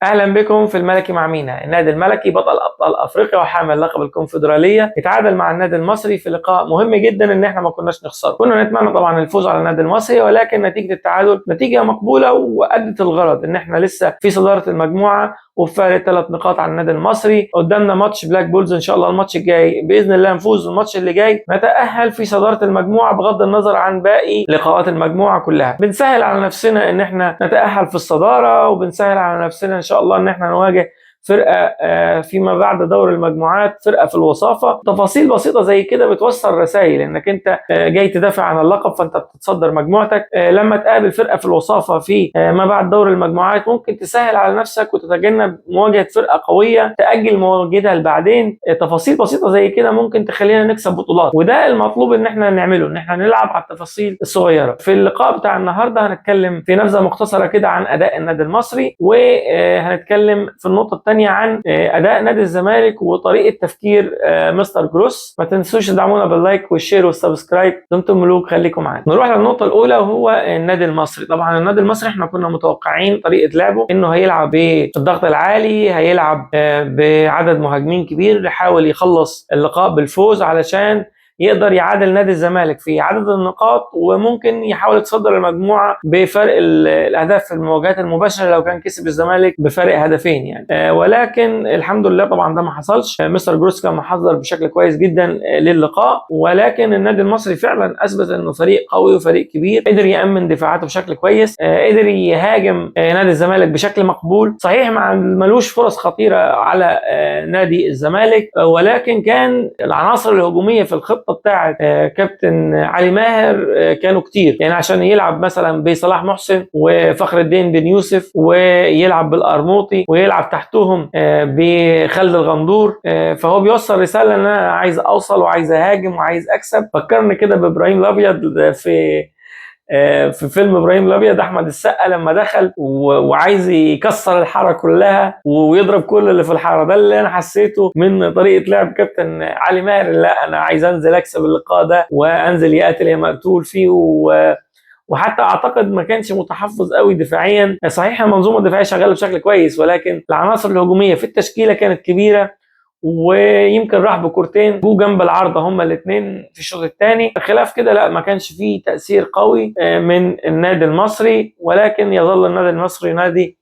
اهلا بكم في الملكي مع مينا. النادي الملكي بطل ابطال افريقيا وحامل لقب الكونفدراليه اتعادل مع النادي المصري في لقاء مهم جدا ان احنا ما كناش نخسره. كنا نتمنى طبعا الفوز على النادي المصري، ولكن نتيجه التعادل نتيجه مقبوله وادت الغرض ان احنا لسه في صداره المجموعه وبفارق 3 نقاط عن النادي المصري. قدامنا ماتش بلاك بولز ان شاء الله، الماتش الجاي باذن الله نفوز، والماتش اللي جاي نتاهل في صداره المجموعه بغض النظر عن باقي لقاءات المجموعه كلها. بنسهل على نفسنا ان احنا نتاهل في الصداره، وبنسهل على نفسنا ان شاء الله ان احنا نواجه فرقه فيما بعد دور المجموعات، فرقه في الوصافه. تفاصيل بسيطه زي كده بتوصل رسائل انك انت جاي تدافع عن اللقب، فانت بتتصدر مجموعتك. لما تقابل فرقه في الوصافه في ما بعد دور المجموعات ممكن تسهل على نفسك وتتجنب مواجهه فرقه قويه تاجل مواجهتها لبعدين. تفاصيل بسيطه زي كده ممكن تخلينا نكسب بطولات، وده المطلوب ان احنا نعمله، ان احنا نلعب على التفاصيل الصغيره. في اللقاء بتاع النهارده هنتكلم في نبذه مختصره كده عن اداء النادي المصري، وهنتكلم في النقطه الثانيه عن اداء نادي الزمالك وطريقه تفكير مستر جروس. ما تنسوش تدعمونا باللايك والشير والسبسكرايب. دمتم ملوك، خليكم معانا. نروح للنقطه الاولى وهو النادي المصري. طبعا النادي المصري احنا كنا متوقعين طريقه لعبه انه هيلعب بالضغط العالي، هيلعب بعدد مهاجمين كبير، يحاول يخلص اللقاء بالفوز علشان يقدر يعادل نادي الزمالك في عدد النقاط، وممكن يحاول يتصدر المجموعه بفرق الاهداف في المواجهات المباشره لو كان كسب الزمالك بفرق هدفين يعني. ولكن الحمد لله طبعا ده ما حصلش. مستر جروس كان محضر بشكل كويس جدا للقاء، ولكن النادي المصري فعلا اثبت انه فريق قوي وفريق كبير، قدر يامن دفاعاته بشكل كويس، قدر يهاجم نادي الزمالك بشكل مقبول. صحيح ما ملوش فرص خطيره على نادي الزمالك، ولكن كان العناصر الهجوميه في الخطه بتاعه كابتن علي ماهر كانوا كتير، يعني عشان يلعب مثلا بصلاح محسن وفخر الدين بن يوسف، ويلعب بالارموطي، ويلعب تحتهم بخالد الغندور. فهو بيوصل رساله ان انا عايز اوصل وعايز اهاجم وعايز اكسب. فكرني كده بابراهيم الابيض في فيلم ابراهيم الابيض، احمد السقا لما دخل وعايز يكسر الحاره كلها ويضرب كل اللي في الحاره. ده اللي انا حسيته من طريقه لعب كابتن علي ماهر. لا انا عايز انزل اكسب اللقاء ده، وانزل يقاتل يا مقتول فيه. وحتى اعتقد ما كانش متحفظ قوي دفاعيا. صحيح المنظومه الدفاعيه شغاله بشكل كويس، ولكن العناصر الهجوميه في التشكيله كانت كبيره، ويمكن راح بكورتين جو جنب العارضه هما الاثنين في الشوط الثاني. خلاف كده لا ما كانش فيه تاثير قوي من النادي المصري، ولكن يظل النادي المصري نادي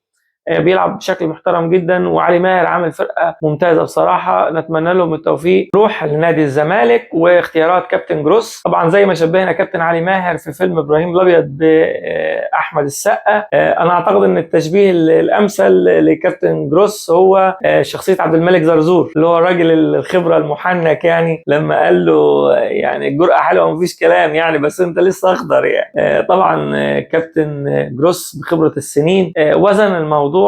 بيلعب بشكل محترم جدا، وعلي ماهر عامل فرقه ممتازه بصراحه. نتمنى لهم التوفيق. روح لنادي الزمالك واختيارات كابتن جروس. طبعا زي ما شبهنا كابتن علي ماهر في فيلم ابراهيم الابيض باحمد السقا، انا اعتقد ان التشبيه الامثل لكابتن جروس هو شخصيه عبد الملك زرزور، اللي هو الراجل الخبره المحنك، يعني لما قال له يعني الجرأه حلوه ومفيش كلام يعني، بس انت لسه اخضر يعني. طبعا كابتن جروس بخبره السنين وزن الموضوع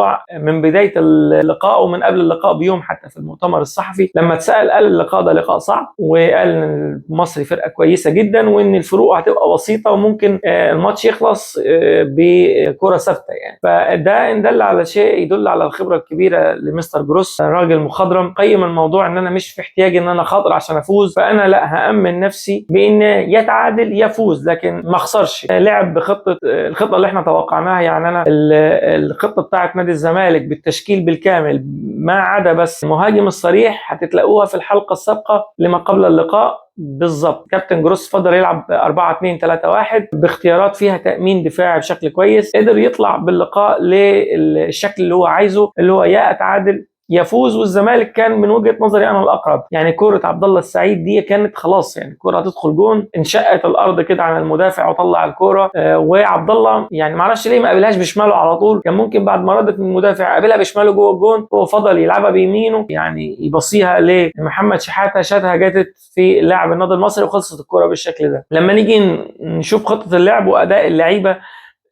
من بدايه اللقاء ومن قبل اللقاء بيوم، حتى في المؤتمر الصحفي لما اتسال قال اللقاء ده لقاء صعب، وقال ان المصري فرقه كويسه جدا، وان الفروق هتبقى بسيطه، وممكن الماتش يخلص بكره ثابته يعني. فده ان دل على شيء يدل على الخبره الكبيره لمستر جروس. راجل مخضرم قيم الموضوع ان انا مش في احتياج ان انا خاطر عشان افوز، فانا لا هامن نفسي بان يتعادل يفوز لكن ما اخسرش. لعب بخطه الخطه اللي احنا توقعناها، يعني انا الخطه بتاعت نادي الزمالك بالتشكيل بالكامل ما عدا بس المهاجم الصريح هتتلاقوها في الحلقه السابقه لما قبل اللقاء بالظبط. كابتن جروس فضل يلعب 4-2-3-1 باختيارات فيها تامين دفاعي بشكل كويس، قدر يطلع باللقاء للشكل اللي هو عايزه، اللي هو يا اتعادل يفوز. والزمالك كان من وجهه نظري انا الاقرب، يعني كوره عبد الله السعيد دي كانت خلاص، يعني الكوره هتدخل جون، انشقت الارض كده عن المدافع وطلع الكوره. وعبد الله يعني ما اعرفش ليه ما قابلهاش بشماله على طول، كان ممكن بعد ما ردت من المدافع قابلها بشماله جوه الجون، هو فضل يلعبها بيمينه يعني يبصيها لمحمد شحاته، شاتها جاتت في لاعب النادي المصري وخلصت الكوره بالشكل ده. لما نيجي نشوف خطه اللعب واداء اللعيبه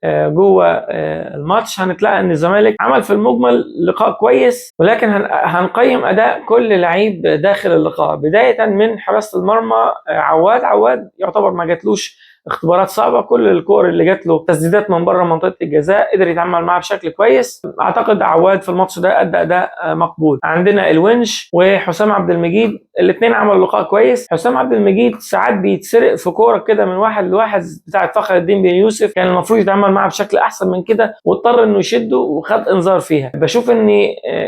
جوه الماتش هنتلاقي ان الزمالك عمل في المجمل لقاء كويس، ولكن هنقيم اداء كل لعيب داخل اللقاء، بدايه من حراسه المرمى. عواد يعتبر ما جاتلوش اختبارات صعبه، كل الكور اللي جات له تسديدات من بره منطقه الجزاء قدر يتعامل معاها بشكل كويس. اعتقد عواد في الماتش ده ادى اداء مقبول. عندنا الونش وحسام عبد المجيد، الاثنين عملوا لقاء كويس. حسام عبد المجيد ساعات بيتسرق في كوره كده من واحد لواحد بتاعه فخر الدين بن يوسف، كان المفروض يتعامل معاها بشكل احسن من كده واضطر انه يشده وخد انذار فيها. بشوف ان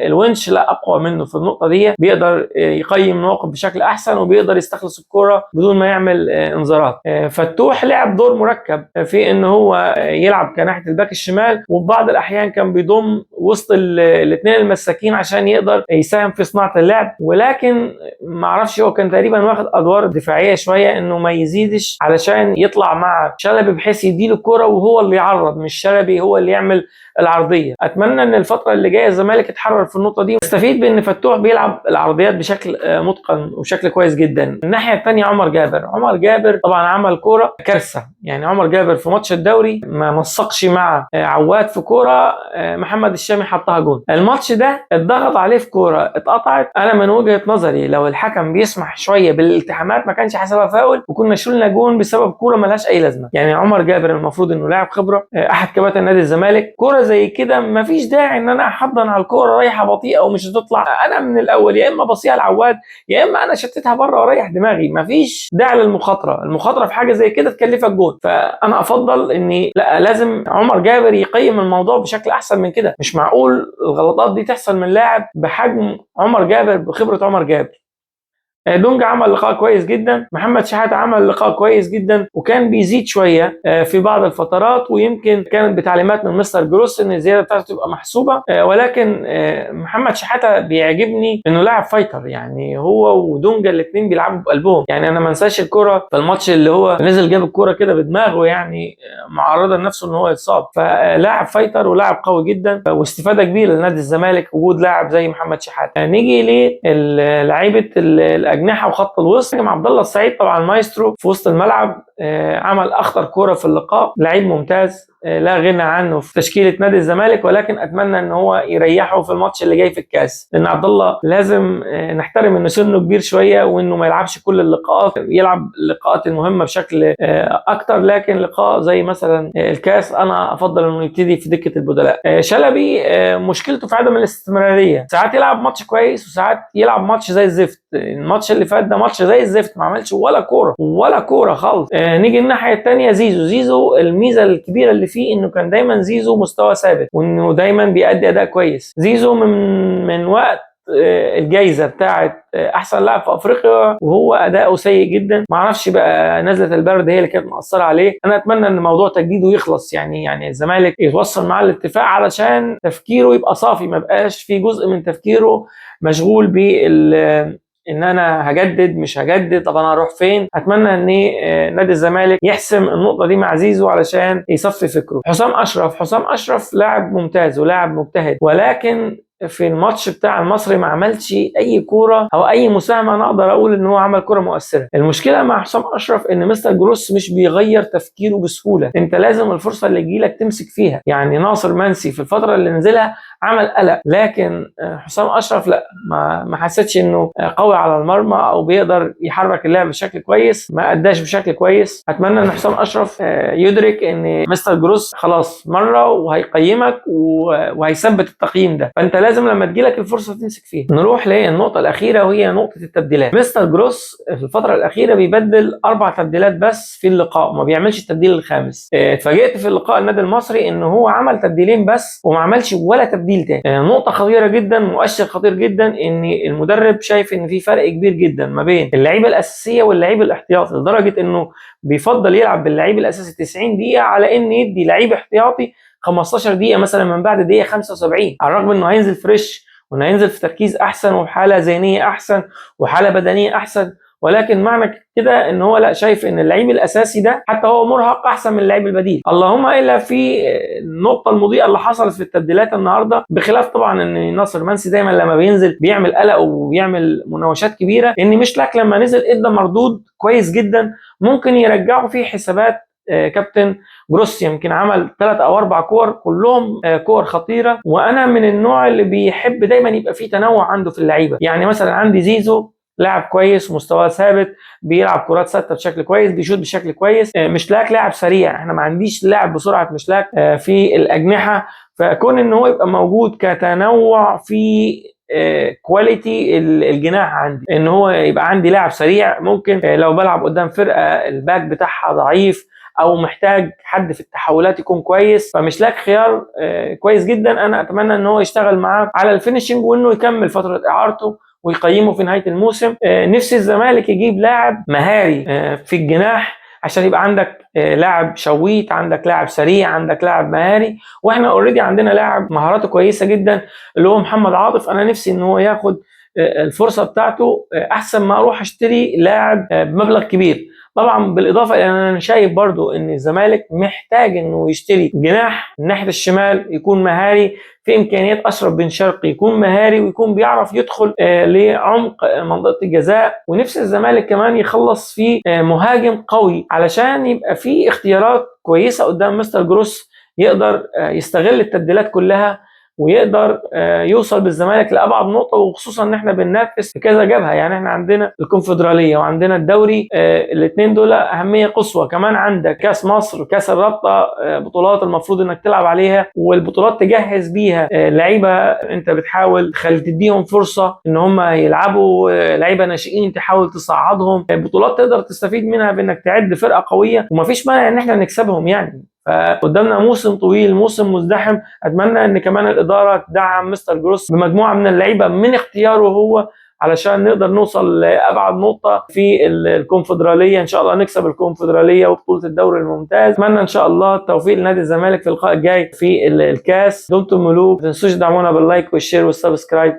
الونش لا اقوى منه في النقطه دي، بيقدر يقيم الموقف بشكل احسن وبيقدر يستخلص الكوره بدون ما يعمل انذارات. فتوح لعب دور مركب في ان هو يلعب كناحيه الباك الشمال، وفي بعض الاحيان كان بيضم وسط الاثنين المساكين عشان يقدر يساهم في صناعه اللعب. ولكن ما اعرفش، هو كان تقريبا واخد ادوار دفاعيه شويه، انه ما يزيدش علشان يطلع مع شلبي بحيث يديله الكوره وهو اللي يعرض، مش شلبي هو اللي يعمل العرضيه. اتمنى ان الفتره اللي جايه الزمالك يتحرر في النقطه دي ويستفيد بان فتوح بيلعب العرضيات بشكل متقن وبشكل كويس جدا. الناحيه الثانيه عمر جابر طبعا عمل كوره كارثه. يعني عمر جابر في ماتش الدوري ما نسقش مع عواد في كوره، محمد الشامي حطها جون. الماتش ده اتضغط عليه في كوره اتقطعت. انا من وجهه نظري لو الحكم بيسمح شويه بالالتحامات ما كانش حسبها فاول وكنا شلنا جون بسبب كوره ملهاش اي لازمه. يعني عمر جابر المفروض انه لاعب خبره، احد كباتن نادي الزمالك. كوره زي كده ما فيش داعي ان انا احضن على الكوره رايحه بطيئه ومش هتطلع. انا من الاول يا اما بصيها لعواد يا اما انا شتتها بره واريح دماغي. ما فيش داعي المخاطره في حاجه زي كده تكلفك جون. فانا افضل اني لا، لازم عمر جابر يقيم الموضوع بشكل احسن من كده. مش معقول الغلطات دي تحصل من لاعب بحجم عمر جابر بخبره عمر جابر. دونجا عمل لقاء كويس جدا، محمد شحاته عمل لقاء كويس جدا وكان بيزيد شويه في بعض الفترات، ويمكن كانت بتعليمات من مستر جروس ان الزياده بتاعته تبقى محسوبه. ولكن محمد شحاته بيعجبني انه لاعب فايتر. يعني هو ودونجا الاثنين بيلعبوا بقلبهم. يعني انا ما انساش الكره في الماتش اللي هو نزل جاب الكره كده بدماغه، يعني معرضه لنفسه ان هو يتصاب. فلاعب فايتر ولاعب قوي جدا، واستفاده كبيره لنادي الزمالك وجود لاعب زي محمد شحاته. نيجي للعيبه الاجنحه وخط الوسط. عبد الله السعيد طبعا مايسترو في وسط الملعب، عمل اخطر كوره في اللقاء، لعيب ممتاز لا غنى عنه في تشكيله نادي الزمالك. ولكن اتمنى ان هو يريحه في الماتش اللي جاي في الكاس، لان عبد الله لازم نحترم انه سنه كبير شويه وانه ما يلعبش كل اللقاءات، يلعب اللقاءات المهمه بشكل اكتر. لكن لقاء زي مثلا الكاس انا افضل انه يبتدي في دكه البدلاء. شلبي مشكلته في عدم الاستمراريه، ساعات يلعب ماتش كويس وساعات يلعب ماتش زي الزفت. الماتش اللي فات ده ماتش زي الزفت، ما عملش ولا كوره خالص. نيجي الناحيه الثانيه، زيزو الميزه الكبيره اللي فيه انه كان دايما زيزو مستوى ثابت وانه دايما بيأدي اداء كويس. زيزو من وقت الجايزه بتاعه احسن لاعب في افريقيا وهو اداؤه سيء جدا. ما اعرفش بقى نزله البرد هي اللي كانت مأثره عليه. انا اتمنى ان موضوع تجديده يخلص، يعني الزمالك يتوصل مع الاتفاق علشان تفكيره يبقى صافي، ما بقاش في جزء من تفكيره مشغول ان انا هجدد مش هجدد، طب انا هروح فين. اتمنى ان نادي الزمالك يحسم النقطه دي مع زيزو علشان يصفي فكره. حسام اشرف لاعب ممتاز ولاعب مجتهد، ولكن في الماتش بتاع المصري ما عملش اي كوره او اي مساهمه انا اقدر اقول ان هو عمل كوره مؤثره. المشكله مع حسام اشرف ان مستر جروس مش بيغير تفكيره بسهوله. انت لازم الفرصه اللي تجيلك تمسك فيها. يعني ناصر منسي في الفتره اللي نزلها عمل قلق، لكن حسام اشرف لا، ما حسيتش انه قوي على المرمى او بيقدر يحرك اللعب بشكل كويس، ما اداش بشكل كويس. اتمنى ان حسام اشرف يدرك ان مستر جروس خلاص مره وهيقيمك وهيثبت التقييم ده، فانت لازم لما تجيلك الفرصه تمسك فيها. نروح للنقطه الاخيره وهي نقطه التبديلات. مستر جروس في الفتره الاخيره بيبدل 4 تبديلات بس في اللقاء، ما بيعملش التبديل الخامس. اتفاجئت في اللقاء النادي المصري ان هو عمل تبديلين بس وما عملش ولا تبديل تاني. نقطه خطيره جدا، مؤشر خطير جدا ان المدرب شايف ان في فرق كبير جدا ما بين اللعيبه الاساسيه واللعيب الاحتياطي، لدرجه انه بيفضل يلعب باللعيب الاساسي 90 دقيقه على ان يدي لعيب احتياطي 15 دقيقه مثلا من بعد دقيقه 75، على الرغم انه هينزل فريش وانه هينزل في تركيز احسن وحاله ذهنيه احسن وحاله بدنيه احسن. ولكن معنى كده ان هو لا، شايف ان اللعيب الاساسي ده حتى هو مرهق احسن من اللعيب البديل. اللهم الا في النقطه المضيئه اللي حصلت في التبديلات النهارده، بخلاف طبعا ان ناصر منسي دايما لما بينزل بيعمل قلق وبيعمل مناوشات كبيره، ان مشلك لما نزل ادى مردود كويس جدا ممكن يرجعوا فيه حسابات كابتن جروس. يمكن عمل 3 أو 4 كور كلهم كور خطيره. وانا من النوع اللي بيحب دايما يبقى فيه تنوع عنده في اللعيبه. يعني مثلا عندي زيزو لاعب كويس، مستواه ثابت، بيلعب كرات ثابته بشكل كويس، بيشوط بشكل كويس. مشلاك لاعب سريع، احنا ما عنديش لاعب بسرعه مشلاك في الاجنحه، فكون ان هو يبقى موجود كتنوع في كواليتي الجناح عندي، ان هو يبقى عندي لاعب سريع. ممكن لو بلعب قدام فرقه الباك بتاعها ضعيف او محتاج حد في التحولات يكون كويس، فمشلاك خيار كويس جدا. انا اتمنى ان هو يشتغل معاه على الفينشنج وانه يكمل فتره اعارته ويقيمه في نهايه الموسم. نفسي الزمالك يجيب لاعب مهاري في الجناح عشان يبقى عندك لاعب شويت، عندك لاعب سريع، عندك لاعب مهاري. واحنا اوريدي عندنا لاعب مهاراته كويسه جدا اللي هو محمد عاطف. انا نفسي ان هو ياخد الفرصه بتاعته احسن ما اروح اشتري لاعب بمبلغ كبير. طبعا بالاضافه الى انا شايف برضو ان الزمالك محتاج انه يشتري جناح من ناحيه الشمال يكون مهاري، في امكانيات اشرف بن شرقي يكون مهاري ويكون بيعرف يدخل لعمق منطقه الجزاء. ونفس الزمالك كمان يخلص في مهاجم قوي علشان يبقى في اختيارات كويسه قدام مستر جروس، يقدر يستغل التبديلات كلها ويقدر يوصل بالزمالك لابعد نقطه. وخصوصا ان احنا بننافس في كذا جبهه، يعني احنا عندنا الكونفدراليه وعندنا الدوري، الاثنين دول اهميه قصوى. كمان عندك كاس مصر وكاس الرابطه، بطولات المفروض انك تلعب عليها والبطولات تجهز بيها لعيبه انت بتحاول تديهم فرصه ان هم يلعبوا، لعيبه ناشئين تحاول تصعدهم، بطولات تقدر تستفيد منها بانك تعد فرقه قويه ومفيش مانع ان احنا نكسبهم يعني. فقدامنا موسم طويل، موسم مزدحم. اتمنى ان كمان الاداره تدعم مستر جروس بمجموعه من اللعيبه من اختياره هو علشان نقدر نوصل لابعد نقطه في الكونفدراليه. ان شاء الله نكسب الكونفدراليه وبطوله الدوري الممتاز. اتمنى ان شاء الله التوفيق لنادي الزمالك في اللقاء الجاي في الكاس. دمتم ملوك. ما تنسوش تدعمونا باللايك والشير والسبسكرايب.